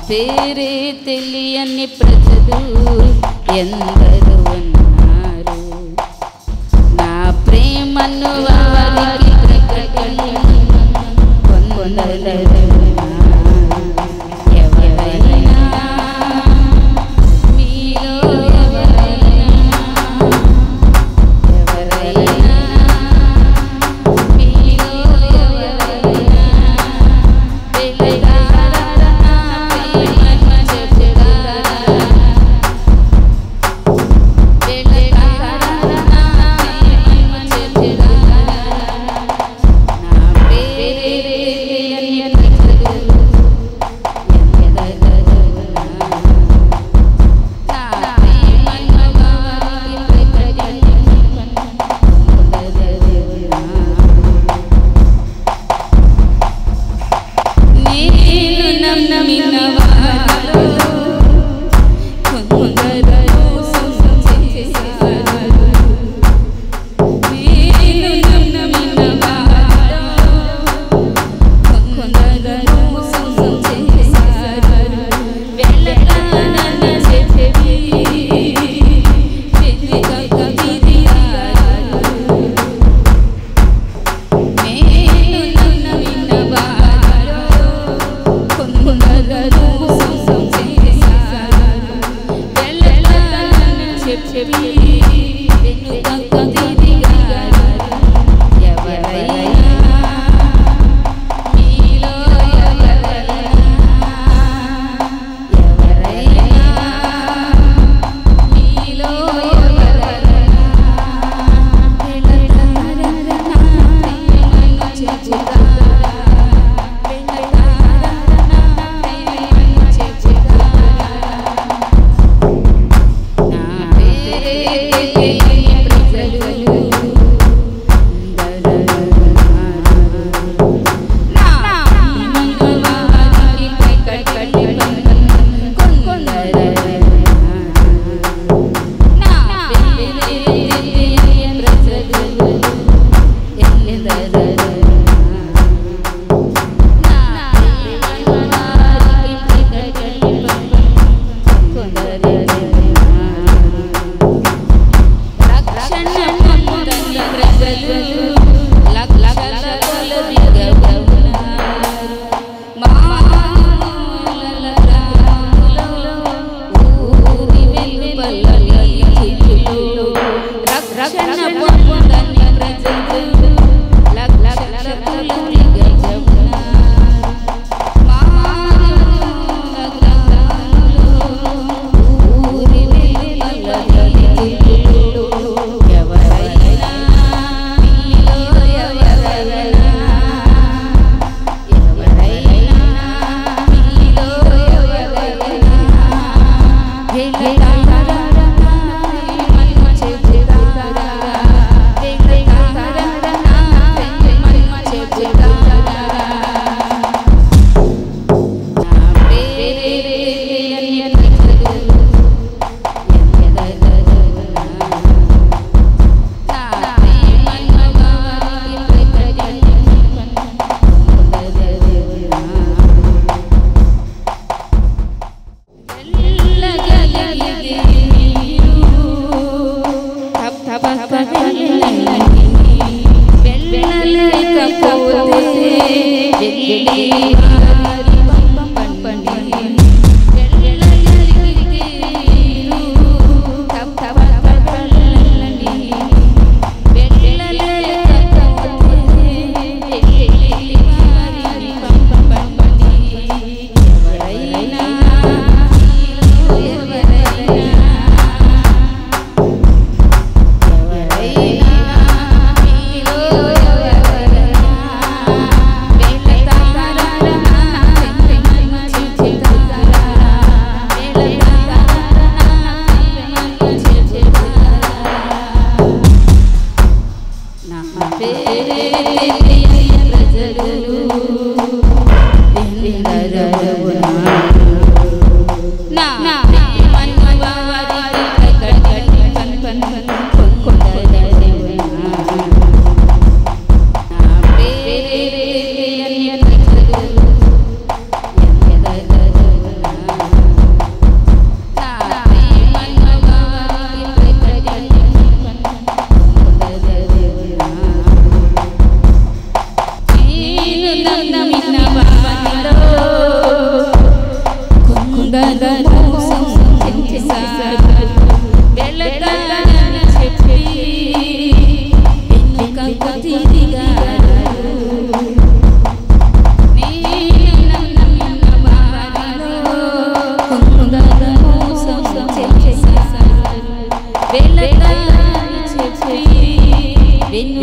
పేరే తెలియని ప్రజలు ఎందరు ఉన్నారు. నా ప్రేమను వారికి కొందరు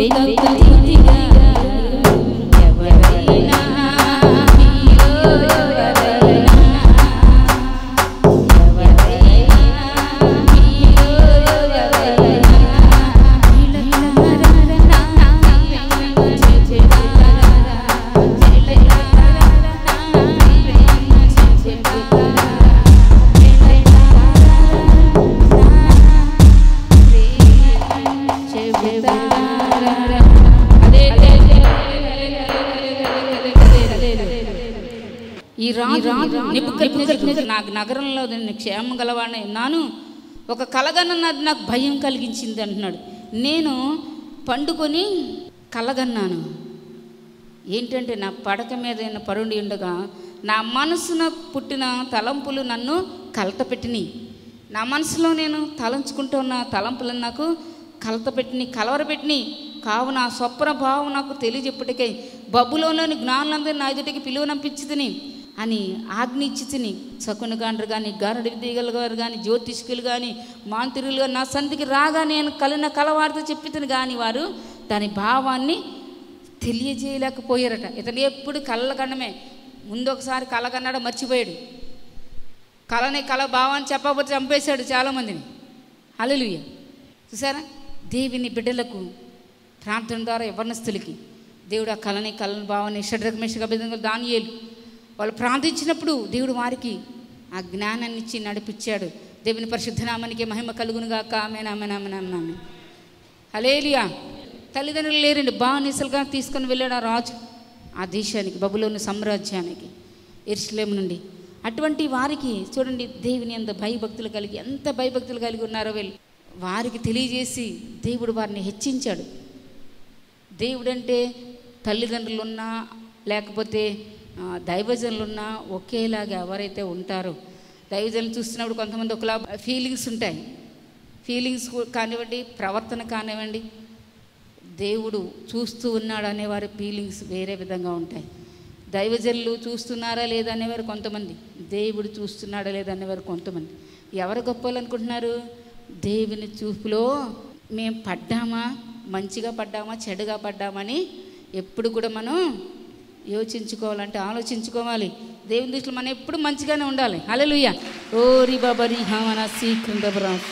వెతుకుతిగా ఎవరైనా మీలో ఎవరైనా ఈ రాజు నాకు నగరంలో క్షేమం గలవాడిని ఉన్నాను, ఒక కలగన్నది నాకు భయం కలిగించింది అంటున్నాడు. నేను పండుకొని కలగన్నాను. ఏంటంటే నా పడక మీద పరుండి ఉండగా నా మనసున పుట్టిన తలంపులు నన్ను కలత పెట్టినాయి. నా మనసులో నేను తలంచుకుంటూ ఉన్న తలంపులను నాకు కలత పెట్టినాయి, కలవరపెట్టినాయి. కావున ఆ స్వప్న భావం నాకు తెలియజెప్పటికై బబులోని జ్ఞానులందరూ నా ఎదుటికి పిలువనంపించుతుని అని ఆజ్ఞ ఇచ్చితిని. శకునగాండ్రు కానీ, గారడి విద్యగల గారు కానీ, జ్యోతిష్కులు కానీ, మాంత్రులు కానీ నా సంధికి రాగా నేను కలిగిన కలవారితో చెప్పితిని కానీ వారు దాని భావాన్ని తెలియజేయలేకపోయారట. ఇతను ఎప్పుడు కళ్ళకన్నమే. ముందు ఒకసారి కళ్ళకన్నాడు, మర్చిపోయాడు. కళ భావాన్ని చెప్పకపోతే చంపేశాడు చాలామందిని. హల్లెలూయా. చూసారా, దేవుని బిడ్డలకు ప్రార్థన ద్వారా యవ్వనస్తులకి దేవుడు ఆ కళని భావాన్ని షడ్రక్ మేషక్ అబేద్నెగో దానియేలు వాళ్ళు ప్రార్థించినప్పుడు దేవుడు వారికి ఆ జ్ఞానాన్ని ఇచ్చి నడిపించాడు. దేవుని పరిశుద్ధ నామానికి మహిమ కలుగునుగాక. ఆమేన్ ఆమేన్ ఆమేన్ ఆమేన్. హల్లెలూయా. తల్లిదండ్రులు లేరండి, బానిసలుగా తీసుకొని వెళ్ళాడు ఆ రాజు ఆ దేశానికి, బబులోను సామ్రాజ్యానికి, యెరూషలేము నుండి. అటువంటి వారికి చూడండి, దేవుని ఎంత భయభక్తులు కలిగి, ఎంత భయభక్తులు కలిగి ఉన్నారో వీళ్ళు. వారికి తెలియజేసి దేవుడు వారిని హెచ్చించాడు. దేవుడంటే తల్లిదండ్రులున్నా లేకపోతే దైవజనులున్నా ఒకేలాగా ఎవరైతే ఉంటారో, దైవజనులు చూస్తున్నప్పుడు కొంతమంది ఒకలా ఫీలింగ్స్ ఉంటాయి. ఫీలింగ్స్ కానివ్వండి, ప్రవర్తన కానివ్వండి, దేవుడు చూస్తూ ఉన్నాడు అనేవారి ఫీలింగ్స్ వేరే విధంగా ఉంటాయి. దైవజనులు చూస్తున్నారా లేదా అనేవారు కొంతమంది, దేవుడు చూస్తున్నాడా లేదా అనేవారు కొంతమంది. ఎవరు గొప్పలు అనుకుంటున్నారు? దేవుని చూపులో మేము పడ్డామా, మంచిగా పడ్డామా, చెడుగా పడ్డామని ఎప్పుడు కూడా మనం యోచించుకోవాలంటే ఆలోచించుకోవాలి. దేవుని దృష్టిలో మనం ఎప్పుడు మంచిగానే ఉండాలి. హల్లెలూయా. ఓరి బాబరి హమన సీక్రందబరాస్.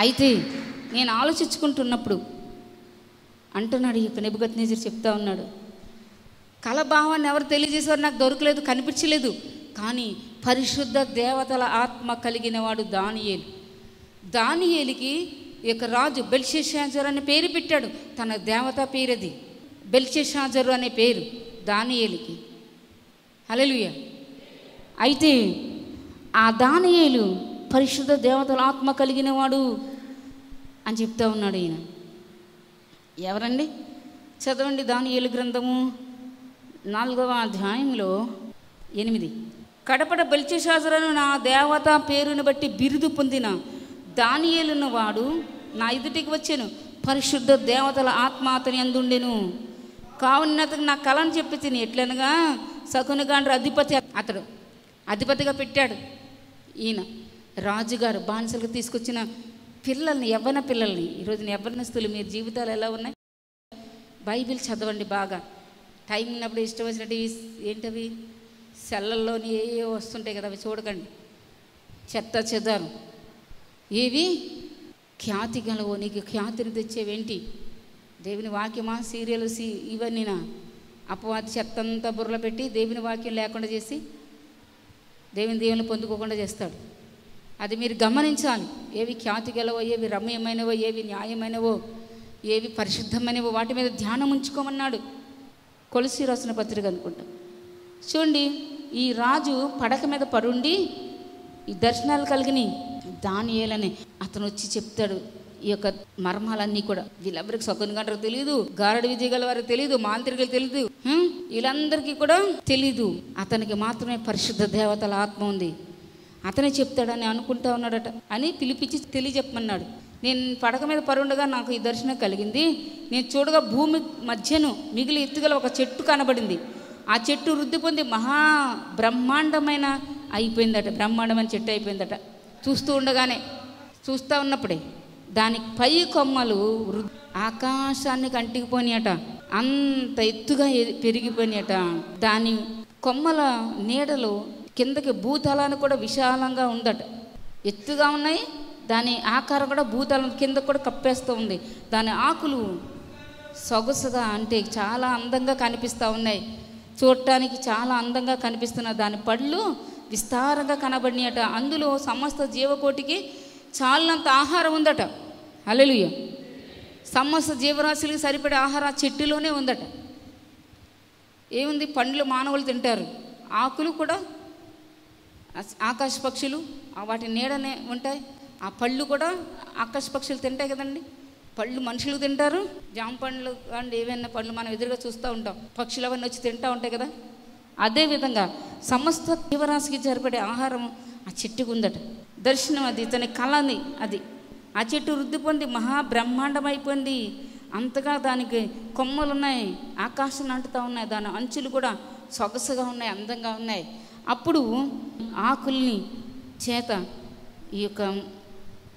అయితే నేను ఆలోచించుకుంటున్నప్పుడు అంటున్నాడు ఈ యొక్క నెబుకద్నెజరు చెప్తా ఉన్నాడు, కలభావాన్ని ఎవరు తెలియజేసేవారు నాకు దొరకలేదు, కనిపించలేదు. కానీ పరిశుద్ధ దేవతల ఆత్మ కలిగిన వాడు దానియేలు. దానియేలుకి ఈ యొక్క రాజు బెల్షస్సాజరు అనే పేరు పెట్టాడు. తన దేవత పేరది బెల్షస్సాజరు అనే పేరు దానియేలుకి. హల్లెలూయా. అయితే ఆ దానియేలు పరిశుద్ధ దేవతల ఆత్మ కలిగిన వాడు అని చెప్తా ఉన్నాడు ఈయన. ఎవరండి? చదవండి దానియేలు గ్రంథము 4వ అధ్యాయంలో 8. కడపడ బెల్షస్సాజరు నా దేవత పేరును బట్టి బిరుదు పొందిన దానియేలున్న వాడు నా ఎదుటికి వచ్చాను, పరిశుద్ధ దేవతల ఆత్మ అతని అందుండెను. కావున అతను నా కళను చెప్పి తిని ఎట్లనగా శకునగాండ్రు అధిపతి, అతడు అధిపతిగా పెట్టాడు. ఈయన రాజుగారు బానిసలుగా తీసుకొచ్చిన పిల్లల్ని, యవ్వన పిల్లల్ని. ఈరోజు యవ్వనస్తులు మీరు జీవితాలు ఎలా ఉన్నాయి? బైబిల్ చదవండి బాగా. టైం ఉన్నప్పుడు ఇష్టం వచ్చినట్టు ఏంటవి సెల్లల్లోని ఏ వస్తుంటాయి కదా, అవి చూడకండి. చెత్త చెదారు ఏవి ఖ్యాతి గలవో, నీకు ఖ్యాతిని తెచ్చేవేంటి? దేవుని వాక్యమా, సీరియల్ ఇవన్నీనా? అపవాది చెత్తంతా బుర్రలో పెట్టి దేవుని వాక్యం లేకుండా చేసి దేవుని పొందుకోకుండా చేస్తాడు. అది మీరు గమనించాలి. ఏవి ఖ్యాతి గలవో, ఏవి రమ్యమైనవో, ఏవి న్యాయమైనవో, ఏవి పరిశుద్ధమైనవో వాటి మీద ధ్యానం ఉంచుకోమన్నాడు. కొలసీ రాసిన పత్రిక అనుకుంటా. చూడండి, ఈ రాజు పడక మీద పరుండి ఈ దర్శనాలు కలిగినాయి. దానియేలని అతను వచ్చి చెప్తాడు ఈ యొక్క మర్మాలన్నీ కూడా. వీళ్ళెవరికి శకునగాండ్రు తెలియదు, గారడి విద్య గల వారికి తెలియదు, మాంత్రికులు తెలియదు, వీళ్ళందరికీ కూడా తెలీదు. అతనికి మాత్రమే పరిశుద్ధ దేవతల ఆత్మ ఉంది. అతనే చెప్తాడని అనుకుంటా ఉన్నాడట. అని పిలిపించి తెలియజెప్పమన్నాడు. నేను పడక మీద పరుండగా నాకు ఈ దర్శనం కలిగింది. నేను చూడగా భూమి మధ్యను మిగిలి ఎత్తుగల ఒక చెట్టు కనబడింది. ఆ చెట్టు వృద్ధి పొంది మహా బ్రహ్మాండమైన అయిపోయిందట. బ్రహ్మాండమైన చెట్టు అయిపోయిందట. చూస్తూ ఉండగానే, చూస్తూ ఉన్నప్పుడే దాని పై కొమ్మలు ఆకాశానికి అంటికిపోయినట, అంత ఎత్తుగా పెరిగిపోయినట. దాని కొమ్మల నీడలో కిందకి భూతలాన్ని కూడా విశాలంగా ఉందట, ఎత్తుగా ఉన్నాయి. దాని ఆకారం కూడా భూతలం కింద కూడా కప్పేస్తూ ఉంది. దాని ఆకులు సొగసుగా అంటే చాలా అందంగా కనిపిస్తూ ఉన్నాయి, చూడటానికి చాలా అందంగా కనిపిస్తున్న. దాని పళ్ళు విస్తారంగా కనబడినట. అందులో సమస్త జీవకోటికి చాలినంత ఆహారం ఉందట. హల్లెలూయా. సమస్త జీవరాశులకి సరిపడే ఆహారం చెట్టులోనే ఉందట. ఏముంది, పండ్లు మానవులు తింటారు, ఆకులు కూడా ఆకాశ పక్షులు వాటి నీడనే ఉంటాయి. ఆ పళ్ళు కూడా ఆకాశ పక్షులు తింటాయి కదండి. పళ్ళు మనుషులు తింటారు, జామ పండ్లు అండ్ ఏవైనా పండ్లు మనం ఎదురుగా చూస్తూ ఉంటాం, పక్షులు అవన్నీ వచ్చి తింటూ ఉంటాయి కదా. అదేవిధంగా సమస్త జీవరాశికి సరిపడే ఆహారం ఆ చెట్టుకు ఉందట. దర్శనం అది, తన కళని అది. ఆ చెట్టు వృద్ధి పొంది మహాబ్రహ్మాండం అయిపోయింది. అంతగా దానికి కొమ్మలు ఉన్నాయి, ఆకాశం అంటుతూ ఉన్నాయి, దాని అంచులు కూడా సొగసుగా ఉన్నాయి, అందంగా ఉన్నాయి. అప్పుడు ఆకుల్ని చేత ఈ యొక్క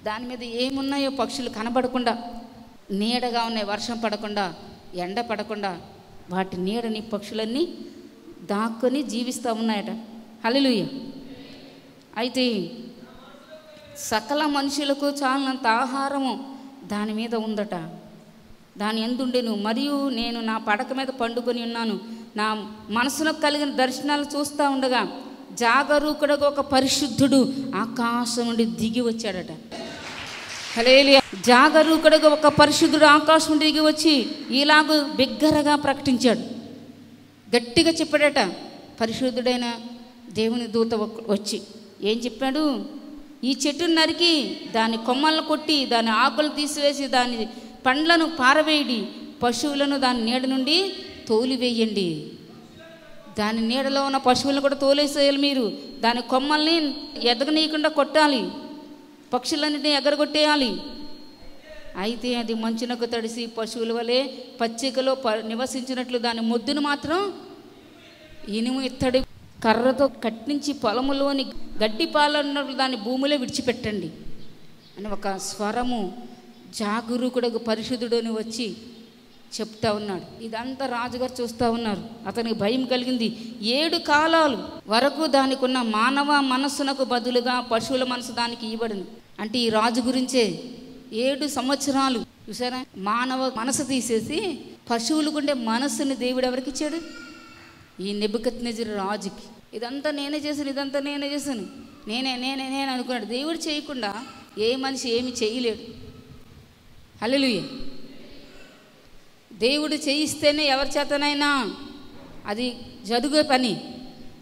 దాని మీద ఏమున్నాయో పక్షులు కనబడకుండా, నీడగా ఉన్నాయి, వర్షం పడకుండా ఎండ పడకుండా వాటి నీడని పక్షులన్నీ దాక్కొని జీవిస్తూ ఉన్నాయట. హల్లెలూయా. అయితే సకల మనుషులకు చాలినంత ఆహారము దాని మీద ఉందట. దాని ఎందుండెను. మరియు నేను నా పడక మీద పండుకొని ఉన్నాను, నా మనసుకు కలిగిన దర్శనాలు చూస్తూ ఉండగా జాగరూకుడుగా ఒక పరిశుద్ధుడు ఆకాశం నుండి దిగి వచ్చాడట. హల్లెలూయా. జాగరూకుడుగా ఒక పరిశుద్ధుడు ఆకాశం నుండి దిగి వచ్చి ఇలాగ బిగ్గరగా ప్రకటించాడు, గట్టిగా చెప్పాడట. పరిశుద్ధుడైన దేవుని దూత వచ్చి ఏం చెప్పాడు, ఈ చెట్టును నరికి దాని కొమ్మలను కొట్టి దాని ఆకులు తీసివేసి దాని పండ్లను పారవేయండి, పశువులను దాని నీడ నుండి తోలివేయండి. దాని నీడలో ఉన్న పశువులను కూడా తోలేసేయాలి మీరు. దాని కొమ్మల్ని ఎదగనీయకుండా కొట్టాలి, పక్షులన్నింటినీ ఎగరగొట్టేయాలి. అయితే అది మంచునకు తడిసి పశువుల వలె పచ్చికలో నివసించినట్లు దాని మొద్దును మాత్రం ఇనుము ఇత్తడి కర్రతో కట్టించి పొలములోని గడ్డి పాలన్నట్లు దాన్ని భూమిలో విడిచిపెట్టండి అని ఒక స్వరము జాగరూకుడుగా పరిశుద్ధుడని వచ్చి చెప్తా ఉన్నాడు. ఇదంతా రాజుగారు చూస్తూ ఉన్నారు. అతనికి భయం కలిగింది. 7 కాలాలు వరకు దానికి ఉన్న మానవ మనస్సునకు బదులుగా పశువుల మనసు దానికి ఇవ్వబడింది. అంటే ఈ రాజు గురించే 7 సంవత్సరాలు చూసారా, మానవ మనసు తీసేసి పశువులకుండే మనస్సుని దేవుడు ఎవరికి ఇచ్చాడు? ఈ నెబుకద్నెజరు రాజుకి. ఇదంతా నేనే చేశాను, నేనే అనుకున్నాడు. దేవుడు చేయకుండా ఏ మనిషి ఏమి చేయలేడు. హల్లెలూయా. దేవుడు చేయిస్తేనే ఎవరి చేతనైనా అది జరుగే పని.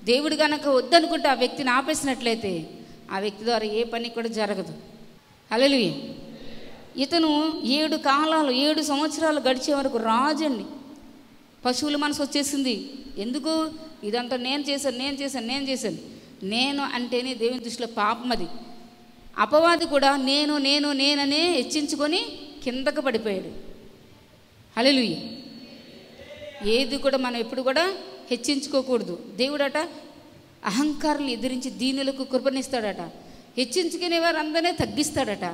దేవుడు కనుక వద్దనుకుంటే ఆ వ్యక్తిని ఆపేసినట్లయితే ఆ వ్యక్తి ద్వారా ఏ పని కూడా జరగదు. హల్లెలూయా. ఇతను 7 కాలాలు 7 సంవత్సరాలు గడిచే వరకు రాజు అండి. పశువుల మనసు వచ్చేసింది. ఎందుకు? ఇదంతా నేను చేశాను. నేను అంటేనే దేవుని దృష్టిలో పాపం. అది అపవాది కూడా నేననే హెచ్చించుకొని కిందకు పడిపోయాడు. హల్లెలూయా. ఏది కూడా మనం ఎప్పుడు కూడా హెచ్చించుకోకూడదు. దేవుడట అహంకారాలు ఎదిరించి దీనులకు కృపనిస్తాడట. హెచ్చించుకునే వారు అందరినీ తగ్గిస్తాడట,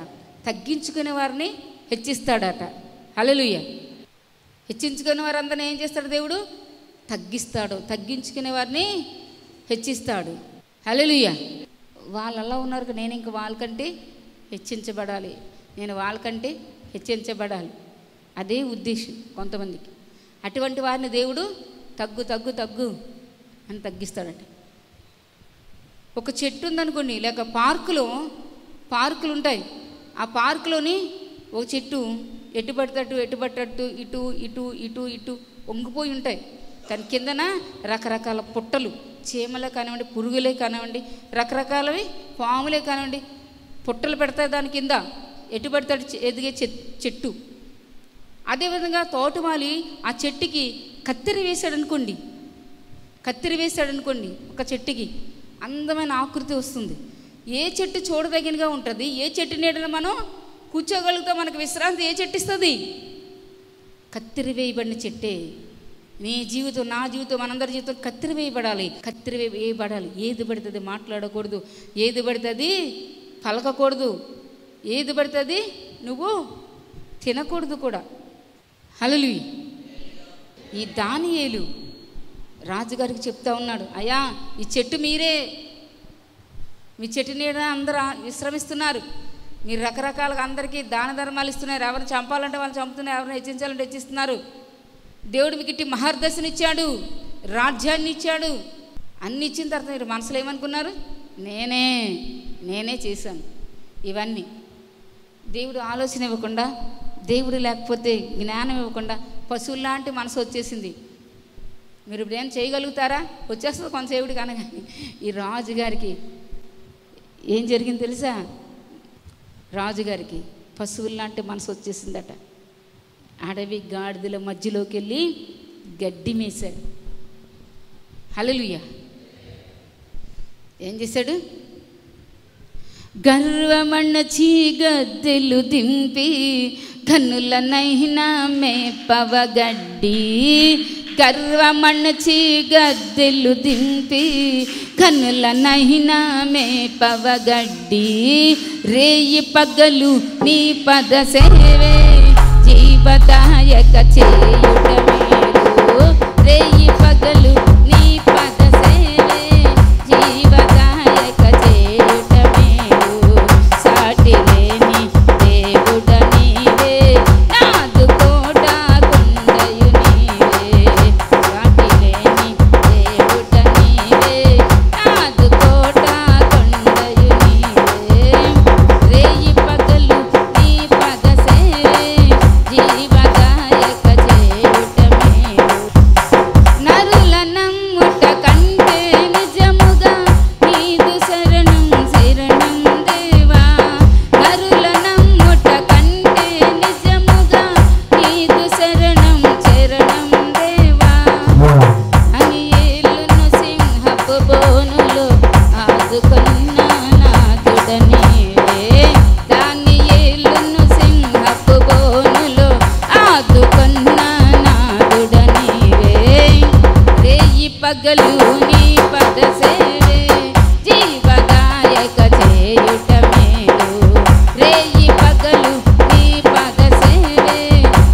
తగ్గించుకునే వారిని హెచ్చిస్తాడట. హల్లెలూయా. హెచ్చించుకునే వారందరినీ ఏం చేస్తాడు దేవుడు? తగ్గిస్తాడు. తగ్గించుకునే వారిని హెచ్చిస్తాడు. హల్లెలూయా. వాళ్ళు అలా ఉన్నారు, నేను ఇంక వాళ్ళకంటే హెచ్చించబడాలి, నేను వాళ్ళకంటే హెచ్చించబడాలి. అదే ఉద్దేశం కొంతమందికి. అటువంటి వారిని దేవుడు తగ్గు అని తగ్గిస్తాడట. ఒక చెట్టు ఉందనుకోండి, లేక పార్కులు ఉంటాయి. ఆ పార్కులోని ఒక చెట్టు ఎటుపట్టట్టు ఇటు వంగిపోయి ఉంటాయి. దాని కిందన రకరకాల పుట్టలు, చీమలే కానివ్వండి, పురుగులే కానివ్వండి, రకరకాలవి పాములే కానివ్వండి, పుట్టలు పెడతాయి దాని కింద. ఎటుపడతాడు ఎదిగే చెట్టు. అదేవిధంగా తోటమాలి ఆ చెట్టుకి కత్తెర వేశాడనుకోండి, ఒక చెట్టుకి అందమైన ఆకృతి వస్తుంది. ఏ చెట్టు చూడదగినగా ఉంటుంది, ఏ చెట్టు నీడన మనం కూర్చోగలుగుతాం, మనకు విశ్రాంతి ఏ చెట్టు ఇస్తుంది? కత్తెర వేయబడిన చెట్టే. నీ జీవితం, నా జీవితం, మనందరి జీవితం కత్తెర వేయబడాలి. ఏది పడితే అది మాట్లాడకూడదు, ఏది పడితే అది పలకకూడదు, ఏది పడితే అది నువ్వు తినకూడదు కూడా. హల్లెలూయా. ఈ దానియేలు రాజుగారికి చెప్తా ఉన్నాడు, అయ్యా ఈ చెట్టు మీరే, మీ చెట్టు నీడ అందరూ విశ్రమిస్తున్నారు, మీరు రకరకాలుగా అందరికీ దాన ధర్మాలు ఇస్తున్నారు, ఎవరిని చంపాలంటే వాళ్ళని చంపుతున్నారు, ఎవరిని హెచ్చించాలంటే హెచ్చిస్తున్నారు. దేవుడు మీకు ఇట్టి మహర్దశని ఇచ్చాడు, రాజ్యాన్ని ఇచ్చాడు. అన్ని ఇచ్చిన తర్వాత మీరు మనసులో ఏమనుకున్నారు? నేనే చేశాను ఇవన్నీ. దేవుడు ఆలోచన ఇవ్వకుండా, దేవుడు లేకపోతే జ్ఞానం ఇవ్వకుండా పశువులాంటి మనసు వచ్చేసింది. మీరు ఇప్పుడు ఏం చేయగలుగుతారా? వచ్చేస్తుంది కొంతసేపుడు కానీ. ఈ రాజుగారికి ఏం జరిగింది తెలుసా? రాజుగారికి పశువులాంటి మనసు వచ్చేసిందట. అడవి గాడిదల మధ్యలోకి వెళ్ళి గడ్డి మేశాడు. హల్లెలూయా. ఏం చేశాడు? గర్వమణచి గద్దెలు దింపి కన్నులనైనా మేపవగడ్డి. గర్వమణచి గద్దెలు దింపి కన్నులనైనా మేపవగడ్డి. రేయి పగలు నీ పద సేవే జీవదాయక చేయుట మేలు. రేయి పగలు నీ పద సేవే జీవదాయక చేయుట మేలు. సాటి లేని దేవుడ నీవే, నాదు కోట కొండయు నీవే. సాటి లేని దేవుడ నీవే, నాదు కోట కొండయు నీవే. రేయి పగలు నీ పద సేవే జీవదాయక చేయుట మేలు. నరుల నమ్ముట కంటే నిజముగా నీదు శరణం శరణం దేవా. నరుల నమ్ముట కంటే నిజముగా నీదు శరణం శరణం దేవా. అని ఏలును సింహపు బోనులో ఆదుకున్న నాథుడ నీవే. దాన్ని ఏలును సింహపు బోనులో ఆదుకున్న నాథుడ నీవే. రేయి పగలు నీ పద సేవే జీవదాయక చేయుట మేలు. రేయి పగలు నీ పద సేవే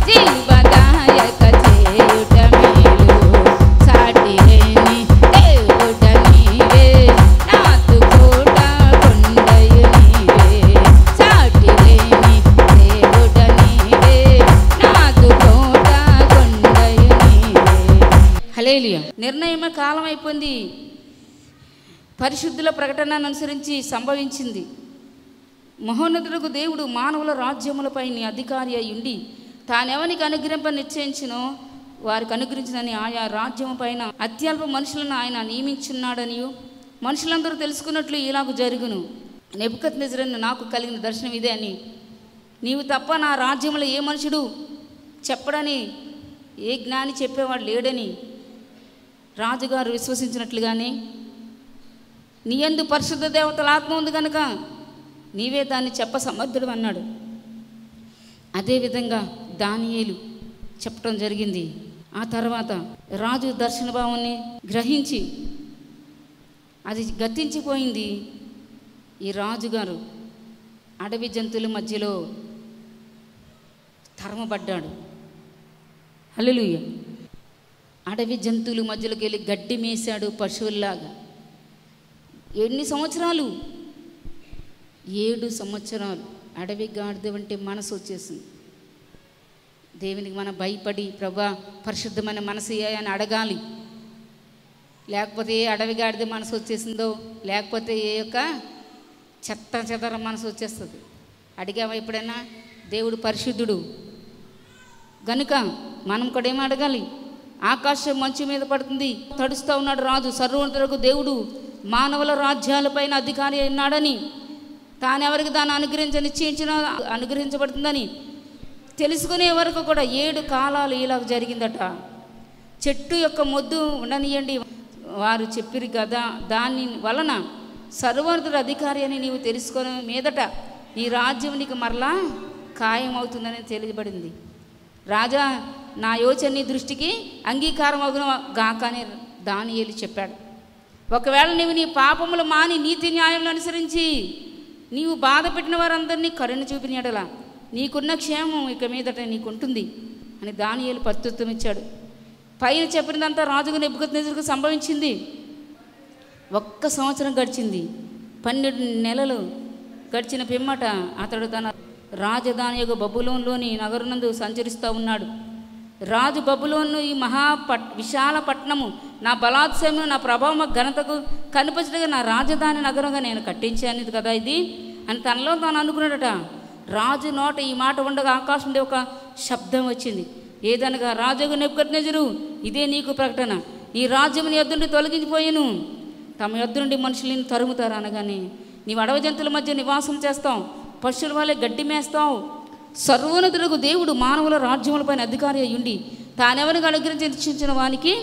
జీవదాయక చేయుట మేలు. సాటి లేని దేవుడ నీవే, నాదు కోట కొండయు నీవే. సాటి లేని దేవుడ నీవే, నాదు కోట కొండయు నీవే. హల్లెలూయా. నిర్ణయమే కాలం అయిపోయింది. పరిశుద్ధుల ప్రకటనను అనుసరించి సంభవించింది. మహోన్నతులకు దేవుడు మానవుల రాజ్యములపై నీ అధికారి అయి ఉండి తానెవనికి అనుగ్రహింప నిశ్చయించినో వారికి అనుగ్రహించినని ఆయా రాజ్యము పైన అత్యల్ప మనుషులను ఆయన నియమించున్నాడనియు మనుషులందరూ తెలుసుకున్నట్లు ఇలాగ జరుగును. నెబుకద్నెజరు నాకు కలిగిన దర్శనం ఇదే అని, నీవు తప్ప నా రాజ్యంలో ఏ మనుషుడు చెప్పడని, ఏ జ్ఞాని చెప్పేవాడు లేడని రాజుగారు విశ్వసించినట్లుగానే నీ యందు పరిశుద్ధ దేవతల ఆత్మ ఉంది కనుక నీవే దాన్ని చెప్ప సమర్థుడు అన్నాడు. అదేవిధంగా దానియేలు చెప్పడం జరిగింది. ఆ తర్వాత రాజు దర్శన భావాన్ని గ్రహించి అది గతించిపోయింది. ఈ రాజుగారు అడవి జంతువుల మధ్యలో తరమబడ్డాడు. హల్లెలూయా. అడవి జంతువుల మధ్యలోకి వెళ్ళి గడ్డి మేశాడు పశువుల్లాగా. ఎన్ని సంవత్సరాలు? 7 సంవత్సరాలు. అడవి గాడిద వంటి మనసు వచ్చేసింది. దేవునికి మనం భయపడి ప్రభా పరిశుద్ధమైన మనసు అని అడగాలి. లేకపోతే ఏ అడవి గాడిద మనసు వచ్చేసిందో, లేకపోతే ఏ యొక్క చెత్త చెదర మనసు వచ్చేస్తుంది. అడిగావా ఎప్పుడైనా? దేవుడు పరిశుద్ధుడు గనుక మనం కూడా ఏమి అడగాలి? ఆకాశం మంచు మీద పడుతుంది, తడుస్తూ ఉన్నాడు రాజు. సర్వోన్నతులకు దేవుడు మానవుల రాజ్యాలపైన అధికారి ఉన్నాడని, తానెవరికి దాన్ని నిశ్చయించిన అనుగ్రహించబడుతుందని తెలుసుకునే వరకు కూడా 7 కాలాలు ఇలా జరిగిందట. చెట్టు యొక్క మొద్దు ఉండనియండి వారు చెప్పిరు కదా, దాని వలన సర్వోన్నతుడు అధికారి అని నీవు తెలుసుకునే మీదట ఈ రాజ్యం నీకు మరలా ఖాయమవుతుందని తెలియబడింది. రాజా, నా యోచన నీ దృష్టికి అంగీకారం అగును గాక అని దానియేలు చెప్పాడు. ఒకవేళ నీవు నీ పాపములు మాని నీతి న్యాయములు అనుసరించి నీవు బాధ పెట్టిన వారందరినీ కరుణ చూపినయడలా నీకున్న క్షేమం ఇక మీదట నీకుంటుంది అని దానియేలు ప్రత్యుత్తరం ఇచ్చాడు. పైన చెప్పినదంతా రాజుకు నెబుకద్నెజరుకు సంభవించింది. 1 సంవత్సరం గడిచింది. 12 నెలలు గడిచిన పిమ్మట అతడు తన రాజధాని యొక్క బబులోన్లోని నగరునందు సంచరిస్తూ ఉన్నాడు. రాజు బబులోను ఈ విశాల పట్టణము నా బలాత్సము నా ప్రభావం ఘనతకు కనిపించగా నా రాజధాని నగరంగా నేను కట్టించాను కదా ఇది అని తనలో తాను అనుకున్నాడట. రాజు నోట ఈ మాట ఉండగా ఆకాశం నుండి ఒక శబ్దం వచ్చింది. ఏదనగా, రాజుకు నెబుకద్నెజరు, ఇదే నీకు ప్రకటన. ఈ రాజ్యం నీ యొద్ద నుండి తొలగించిపోయాను, తమ యొద్ద నుండి మనుషులను తరుముతారు అనగానే, నీవు అడవి జంతువుల మధ్య నివాసం చేస్తావు, పశువుల వల్లే గడ్డి మేస్తావు. సర్వోన్నతులకు దేవుడు మానవుల రాజ్యములపైన అధికారి అయ్యుండి తానెవరికి అనుగ్రహించిన వానికి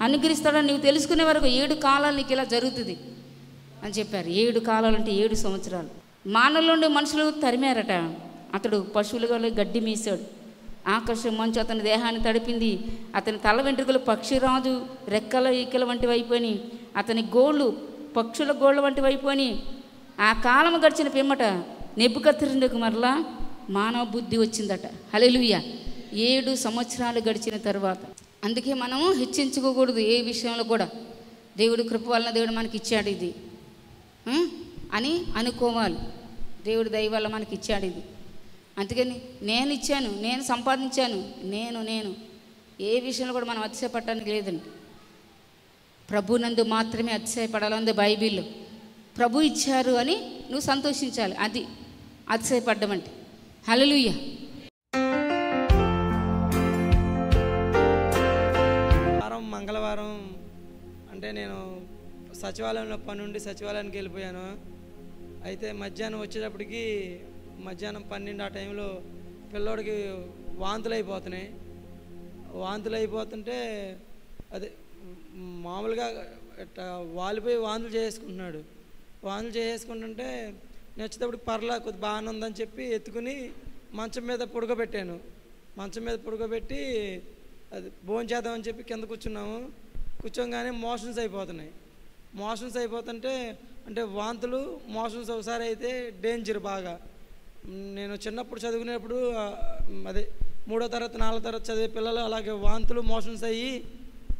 అనుగ్రహిస్తాడని నీవు తెలుసుకునే వరకు 7 కాలాలు నీకు ఇలా జరుగుతుంది అని చెప్పారు. 7 కాలాలు అంటే 7 సంవత్సరాలు. మానవుల నుండి మనుషులు తరిమారట. అతడు పశువుల వల్ల గడ్డి మేసాడు. ఆకాశం మంచు అతని దేహాన్ని తడిపింది. అతని తల వెంట్రుకలు పక్షిరాజు రెక్కల ఈకల వంటివి అయిపోయి, అతని గోళ్ళు పక్షుల గోళ్ళ వంటివి అయిపోయి. ఆ కాలం గడిచిన పిమ్మట నెబుకద్నెజరుకు మరలా మానవ బుద్ధి వచ్చిందట. హల్లెలూయా. 7 సంవత్సరాలు గడిచిన తర్వాత. అందుకే మనము హెచ్చించుకోకూడదు ఏ విషయంలో కూడా. దేవుడు కృప వలన దేవుడు మనకి ఇచ్చాడు ఇది అని అనుకోవాలి. దేవుడు దయ వల్ల మనకి ఇచ్చాడు ఇది. అందుకని నేను ఇచ్చాను, నేను సంపాదించాను, నేను ఏ విషయంలో కూడా మనం అతిశయపడటానికి లేదండి. ప్రభునందు మాత్రమే అతిశయపడాలంది బైబిల్లో. ప్రభు ఇచ్చారు అని నువ్వు సంతోషించాలి. అది అతిశయపడ్డం అంటే. హల్లెలూయా. మంగళవారం అంటే నేను సచివాలయంలో పని ఉండి సచివాలయానికి వెళ్ళిపోయాను. అయితే మధ్యాహ్నం వచ్చేటప్పటికి మధ్యాహ్నం 12 ఆ టైంలో పిల్లోడికి వాంతులు అయిపోతున్నాయి. వాంతులు అయిపోతుంటే అదే మామూలుగా వాలిపోయి వాంతులు చేసుకుంటున్నాడు. వాంతులు చేసుకుంటుంటే నేను వచ్చేటప్పటికి పర్లా కొద్ది బాగానే ఉందని చెప్పి ఎత్తుకుని మంచం మీద పడుకోబెట్టాను. మంచం మీద పడుకోబెట్టి అది భోంచేద్దామని చెప్పి కింద కూర్చున్నాము. కూర్చోగానే మోషన్స్ అయిపోతున్నాయి. మోషన్స్ అయిపోతుంటే అంటే వాంతులు మోషన్స్ ఒకసారి అయితే డేంజర్ బాగా. నేను చిన్నప్పుడు చదువుకునేప్పుడు అదే 3వ తరగతి 4వ తరగతి చదివే పిల్లలు అలాగే వాంతులు మోషన్స్ అయ్యి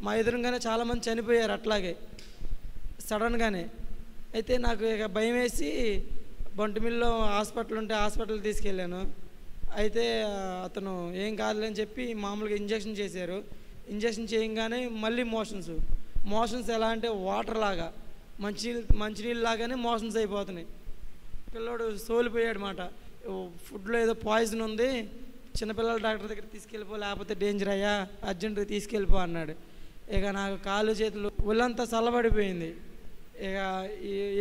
మా ఎదురుగానే చాలామంది చనిపోయారు అట్లాగే సడన్గానే. అయితే నాకు ఇక భయం వేసి బొంటిమిల్లో హాస్పిటల్ ఉంటే హాస్పిటల్ తీసుకెళ్ళాను. అయితే అతను ఏం కాదులే అని చెప్పి మామూలుగా ఇంజక్షన్ చేశారు. ఇంజక్షన్ చేయగానే మళ్ళీ మోషన్స్ ఎలా అంటే వాటర్ లాగా మంచినీళ్ళు లాగానే మోషన్స్ అయిపోతున్నాయి. పిల్లోడు సోలిపోయాడు మాట. ఫుడ్లో ఏదో పాయిజన్ ఉంది, చిన్నపిల్లల డాక్టర్ దగ్గర తీసుకెళ్ళిపో, లేకపోతే డేంజర్ అయ్యా, అర్జెంటుగా తీసుకెళ్ళిపో అన్నాడు. ఇక నాకు కాళ్ళు చేతులు ఒళ్ళంతా చల్లబడిపోయింది. ఇక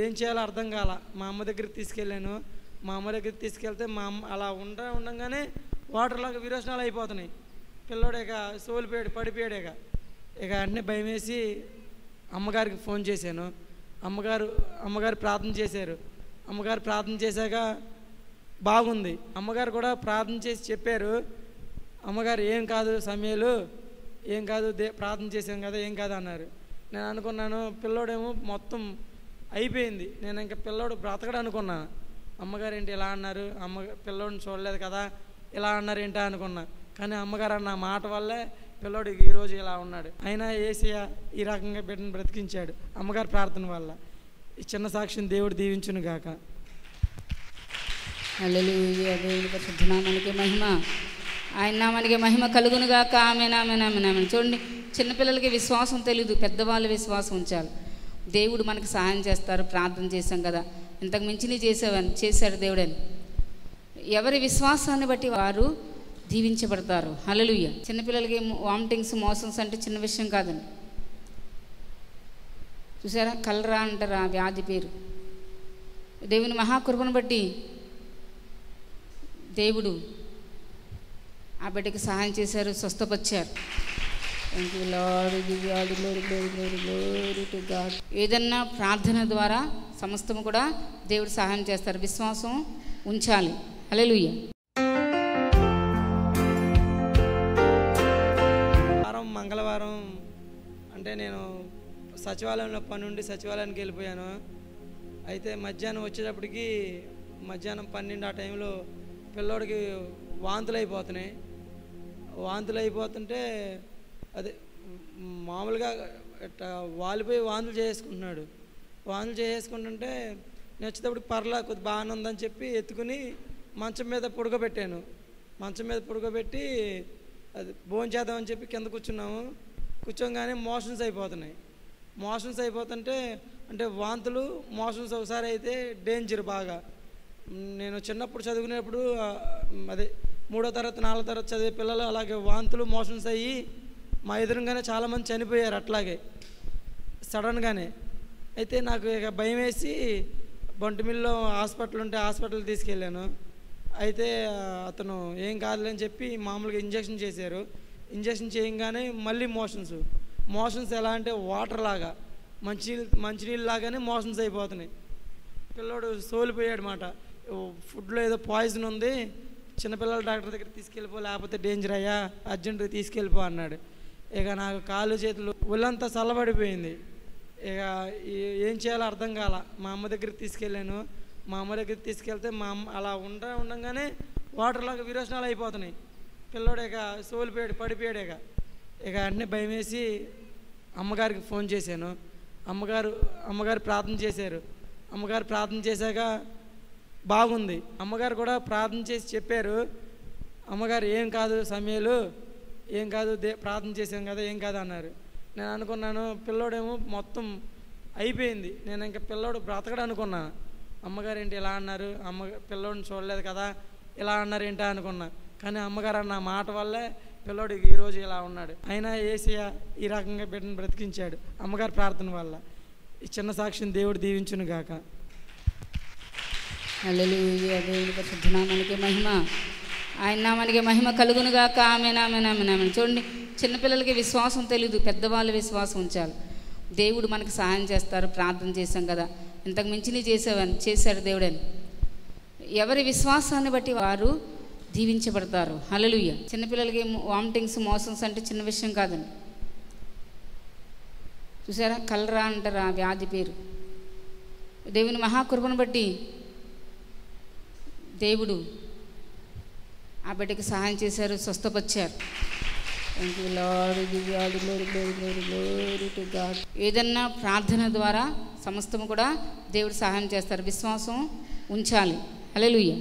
ఏం చేయాలో అర్థం కాల. మా అమ్మ దగ్గరికి తీసుకెళ్ళాను. మా అమ్మ దగ్గరికి తీసుకెళ్తే మా అమ్మ అలా ఉండగానే వాటర్ లాగా విరోచనాలు అయిపోతున్నాయి. పిల్లోడు ఇక సోలిపోయాడు, పడిపోయాడు. ఇక వెంటనే భయం వేసి అమ్మగారికి ఫోన్ చేశాను. అమ్మగారు ప్రార్థన చేశారు. అమ్మగారు ప్రార్థన చేశాక బాగుంది. అమ్మగారు కూడా ప్రార్థన చేసి చెప్పారు. అమ్మగారు ఏం కాదు సమయాలు, ఏం కాదు ప్రార్థన చేశాం కదా, ఏం కాదు అన్నారు. నేను అనుకున్నాను పిల్లోడేమో మొత్తం అయిపోయింది, నేను ఇంకా పిల్లోడు బ్రతకడు అనుకున్నాను. అమ్మగారు ఏంటి ఇలా అన్నారు, పిల్లోడిని చూడలేదు కదా, ఇలా అన్నారు ఏంటా అనుకున్నా. కానీ అమ్మగారు అన్న మాట వల్లే పిల్లోడు ఈరోజు ఇలా ఉన్నాడు. అయినా యేసయ్య ఈ రకంగా బిడ్డను బ్రతికించాడు అమ్మగారి ప్రార్థన వల్ల. ఈ చిన్న సాక్షిని దేవుడు దీవించును గాక. హల్లెలూయా. దేవుని పరిశుద్ధ నామానికి మహిమ, ఆయన నామానికి మహిమ కలుగును గాక. ఆమేన్, ఆమేన్, ఆమేన్, ఆమేన్. చూడండి, చిన్నపిల్లలకి విశ్వాసం తెలియదు, పెద్దవాళ్ళు విశ్వాసం ఉంచాలి. దేవుడు మనకు సహాయం చేస్తారు. ప్రార్థన చేశాం కదా, ఇంతకు మించి చేశాడు దేవుడని. ఎవరి విశ్వాసాన్ని బట్టి వారు దీవించబడతారు. హల్లెలూయా. చిన్నపిల్లలకి వామిటింగ్స్, మోషన్స్ అంటే చిన్న విషయం కాదండి. చూసారా, కలరా అంటారు ఆ వ్యాధి పేరు. దేవుని మహాకృపను బట్టి దేవుడు ఆ బిడ్డకి సహాయం చేశారు, స్వస్థపరిచారు. ఏదన్నా ప్రార్థన ద్వారా సమస్తము కూడా దేవుడు సహాయం చేస్తారు. విశ్వాసం ఉంచాలి. హల్లెలూయా. మంగళవారం అంటే నేను సచివాలయంలో పని ఉండి సచివాలయానికి వెళ్ళిపోయాను. అయితే మధ్యాహ్నం వచ్చేటప్పటికి మధ్యాహ్నం 12 ఆ టైంలో పిల్లోడికి వాంతులు అయిపోతున్నాయి. వాంతులు అయిపోతుంటే అదే మామూలుగా వాలిపోయి వాంతులు చేసుకుంటున్నాడు. వాంతులు చేసుకుంటుంటే నేను వచ్చేటప్పుడు పర్లా కొద్ది బాగానే ఉందని చెప్పి ఎత్తుకుని మంచం మీద పడుకోబెట్టాను. మంచం మీద పడుకోబెట్టి అది భోజనం చేద్దామని చెప్పి కింద కూర్చున్నాము. కూర్చోగానే మోషన్స్ అయిపోతున్నాయి. మోషన్స్ అయిపోతుంటే అంటే వాంతులు మోషన్స్ ఒకసారి అయితే డేంజర్ బాగా. నేను చిన్నప్పుడు చదువుకునేప్పుడు అదే 3వ తరగతి 4వ తరగతి చదివే పిల్లలు అలాగే వాంతులు మోషన్స్ అయ్యి మా ఎదురుగానే చాలామంది చనిపోయారు అట్లాగే సడన్గానే. అయితే నాకు ఇక భయం వేసి బొంటిమిల్లో హాస్పిటల్ ఉంటే హాస్పిటల్ తీసుకెళ్ళాను. అయితే అతను ఏం కాదులే అని చెప్పి మామూలుగా ఇంజక్షన్ చేశారు. ఇంజక్షన్ చేయగానే మళ్ళీ మోషన్స్ ఎలా అంటే వాటర్ లాగా మంచినీళ్ళు లాగానే మోషన్స్ అయిపోతున్నాయి. పిల్లోడు సోలిపోయాడు మాట. ఫుడ్లో ఏదో పాయిజన్ ఉంది, చిన్నపిల్లల డాక్టర్ దగ్గర తీసుకెళ్ళిపో, లేకపోతే డేంజర్ అయ్యా, అర్జెంటుగా తీసుకెళ్ళిపో అన్నాడు. ఇక నాకు కాళ్ళు చేతులు ఒళ్ళంతా చల్లబడిపోయింది. ఇక ఏం చేయాలో అర్థం కాల. మా అమ్మ దగ్గరికి తీసుకెళ్ళాను. మా అమ్మ దగ్గరికి తీసుకెళ్తే మా అమ్మ అలా ఉండగానే వాటర్లాగా విరోచనాలు అయిపోతున్నాయి. పిల్లోడు ఇక సోలిపోయాడు, పడిపోయాడు. ఇక అన్నీ భయం వేసి అమ్మగారికి ఫోన్ చేశాను. అమ్మగారు ప్రార్థన చేశారు. అమ్మగారు ప్రార్థన చేశాక బాగుంది. అమ్మగారు కూడా ప్రార్థన చేసి చెప్పారు. అమ్మగారు ఏం కాదు సమయాలు, ఏం కాదు, ప్రార్థన చేశాం కదా, ఏం కాదు అన్నారు. నేను అనుకున్నాను పిల్లోడేమో మొత్తం అయిపోయింది, నేను ఇంకా పిల్లోడు బ్రతకడు అనుకున్నాను. అమ్మగారు ఏంటి ఇలా అన్నారు, పిల్లోడిని చూడలేదు కదా, ఇలా అన్నారు ఏంటా అనుకున్నా. కానీ అమ్మగారు అన్న మాట వల్లే పిల్లోడు ఈరోజు ఇలా ఉన్నాడు. అయినా యేసయ్య ఈ రకంగా బిడ్డను బ్రతికించాడు అమ్మగారి ప్రార్థన వల్ల. ఈ చిన్న సాక్ష్యం దేవుడు దీవించును గాక. హల్లెలూయా. దేవుని పరిశుద్ధ నామానికి మహిమ, ఆయన నామానికి మహిమ కలుగును గాక. ఆమేన్, ఆమేన్, ఆమేన్, ఆమేన్. చూడండి, చిన్నపిల్లలకి విశ్వాసం తెలీదు, పెద్దవాళ్ళు విశ్వాసం ఉంచాలి. దేవుడు మనకు సహాయం చేస్తారు. ప్రార్థన చేశాం కదా, ఇంతకు మించి చేశాడు దేవుడని. ఎవరి విశ్వాసాన్ని బట్టి వారు దీవించబడతారు. హల్లెలూయా. చిన్నపిల్లలకి వామిటింగ్స్, మోషన్స్ అంటే చిన్న విషయం కాదండి. చూసారా, కలరా అంటారు ఆ వ్యాధి పేరు. దేవుని మహాకృపను బట్టి దేవుడు ఆ బిడ్డకి సహాయం చేశారు, స్వస్థపరిచారు. ఏదన్నా ప్రార్థన ద్వారా సమస్తము కూడా దేవుడు సహాయం చేస్తారు. విశ్వాసం ఉంచాలి. హల్లెలూయా.